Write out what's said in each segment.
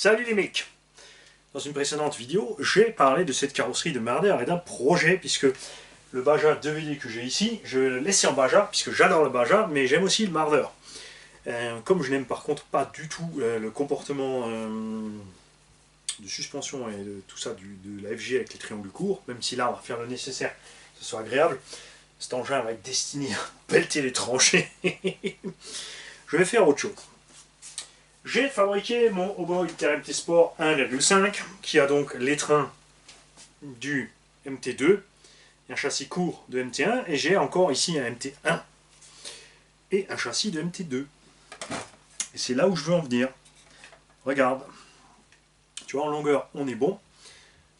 Salut les mecs! Dans une précédente vidéo, j'ai parlé de cette carrosserie de Marder et d'un projet, puisque le Baja 2VD que j'ai ici, je vais le laisser en Baja, puisque j'adore le Baja, mais j'aime aussi le Marder. Comme je n'aime par contre pas du tout le comportement de suspension et de tout ça de la FG avec les triangles courts, même si là on va faire le nécessaire que ce soit agréable, cet engin va être destiné à pelleter les tranchées. Je vais faire autre chose. J'ai fabriqué mon Oboe MT Sport 1,5 qui a donc l'étreint du MT2, un châssis court de MT1 et j'ai encore ici un MT1 et un châssis de MT2. Et c'est là où je veux en venir. Regarde, tu vois, en longueur on est bon,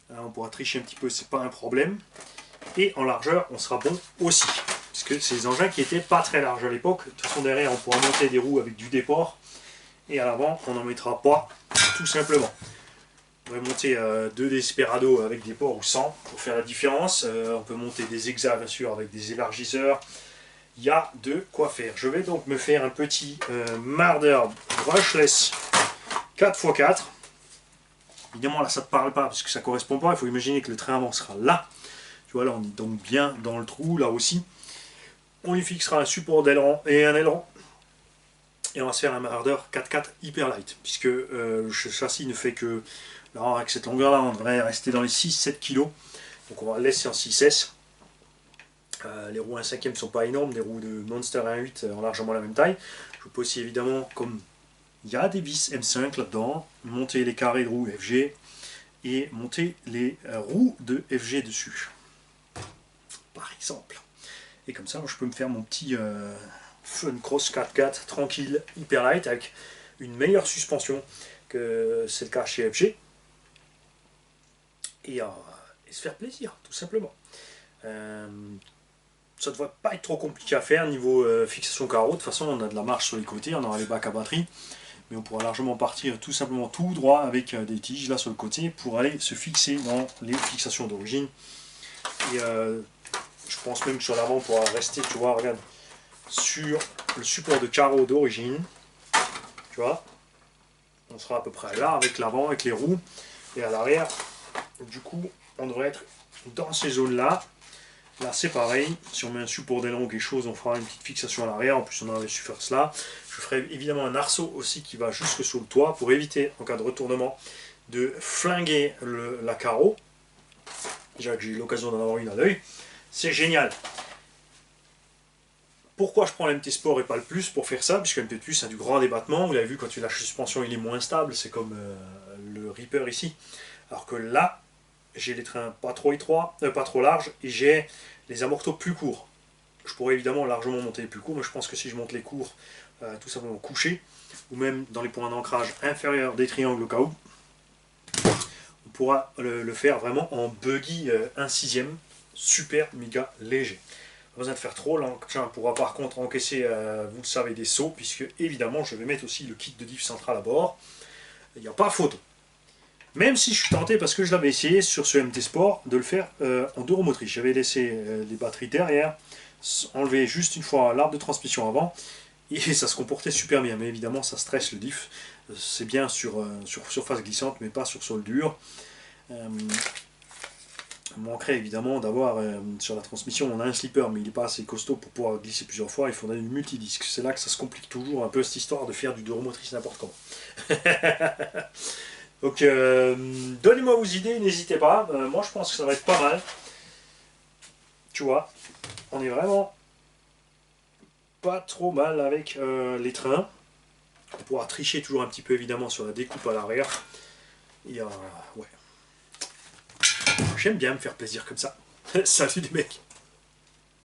on pourra tricher un petit peu, c'est pas un problème, et en largeur on sera bon aussi, parce que c'est des engins qui étaient pas très larges à l'époque. De toute façon derrière on pourra monter des roues avec du déport, et à l'avant on n'en mettra pas, tout simplement. On va monter 2 Desperado avec des ports ou sans pour faire la différence. On peut monter des Exa bien sûr avec des élargisseurs. Il y a de quoi faire. Je vais donc me faire un petit Marder brushless 4x4. Évidemment là ça ne te parle pas parce que ça ne correspond pas. Il faut imaginer que le train avant sera là. Tu vois là on est donc bien dans le trou là aussi. On lui fixera un support d'aileron et un aileron. Et on va se faire un Marder 4x4 hyper light, puisque le châssis ne fait que, là, avec cette longueur là, on devrait rester dans les 6-7 kg. Donc on va le laisser en 6S. Les roues 1/5 ne sont pas énormes, des roues de Monster 1.8 ont largement la même taille. Je peux aussi évidemment, comme il y a des vis M5 là-dedans, monter les carrés de roues FG et monter les roues de FG dessus. Par exemple. Et comme ça, je peux me faire mon petit... Fun Cross 4x4 tranquille, hyper light, avec une meilleure suspension que c'est le cas chez FG, et se faire plaisir tout simplement. Ça ne devrait pas être trop compliqué à faire niveau fixation carreau. De toute façon on a de la marge sur les côtés, on aura les bacs à batterie, mais on pourra largement partir tout simplement tout droit avec des tiges là sur le côté pour aller se fixer dans les fixations d'origine. Et je pense même que sur l'avant on pourra rester, tu vois, regarde, sur le support de carreau d'origine, tu vois, on sera à peu près là avec l'avant, avec les roues, et à l'arrière, du coup, on devrait être dans ces zones-là. Là, c'est pareil, si on met un support d'aileron ou quelque chose, on fera une petite fixation à l'arrière, en plus on avait su faire cela. Je ferai évidemment un arceau aussi qui va jusque sur le toit, pour éviter, en cas de retournement, de flinguer la carreau. Déjà que j'ai eu l'occasion d'en avoir une à l'œil, c'est génial. Pourquoi je prends l'MT Sport et pas le Plus pour faire ça? Puisque le MT Plus a du grand débattement, vous l'avez vu, quand tu lâches la suspension il est moins stable, c'est comme le Reaper ici. Alors que là, j'ai les trains pas trop étroits, pas trop larges, et j'ai les amortos plus courts. Je pourrais évidemment largement monter les plus courts, mais je pense que si je monte les courts, tout simplement couchés, ou même dans les points d'ancrage inférieurs des triangles au cas où, on pourra le faire vraiment en buggy 1/6, super méga léger. Pas besoin de faire trop, l'engin pourra par contre encaisser, vous le savez, des sauts, puisque évidemment je vais mettre aussi le kit de diff central à bord. Il n'y a pas photo. Même si je suis tenté, parce que je l'avais essayé sur ce MT Sport, de le faire en 2 roues motrices. J'avais laissé les batteries derrière, enlevé juste une fois l'arbre de transmission avant, et ça se comportait super bien. Mais évidemment ça stresse le diff. C'est bien sur surface glissante, mais pas sur sol dur. On manquerait évidemment d'avoir sur la transmission, on a un slipper mais il n'est pas assez costaud pour pouvoir glisser plusieurs fois, il faudrait une multidisque. C'est là que ça se complique toujours un peu cette histoire de faire du 2 roues motrices n'importe comment. Donc donnez-moi vos idées, n'hésitez pas, moi je pense que ça va être pas mal. Tu vois, on est vraiment pas trop mal avec les trains. On pourra tricher toujours un petit peu évidemment sur la découpe à l'arrière. Ouais. J'aime bien me faire plaisir comme ça. Salut les mecs.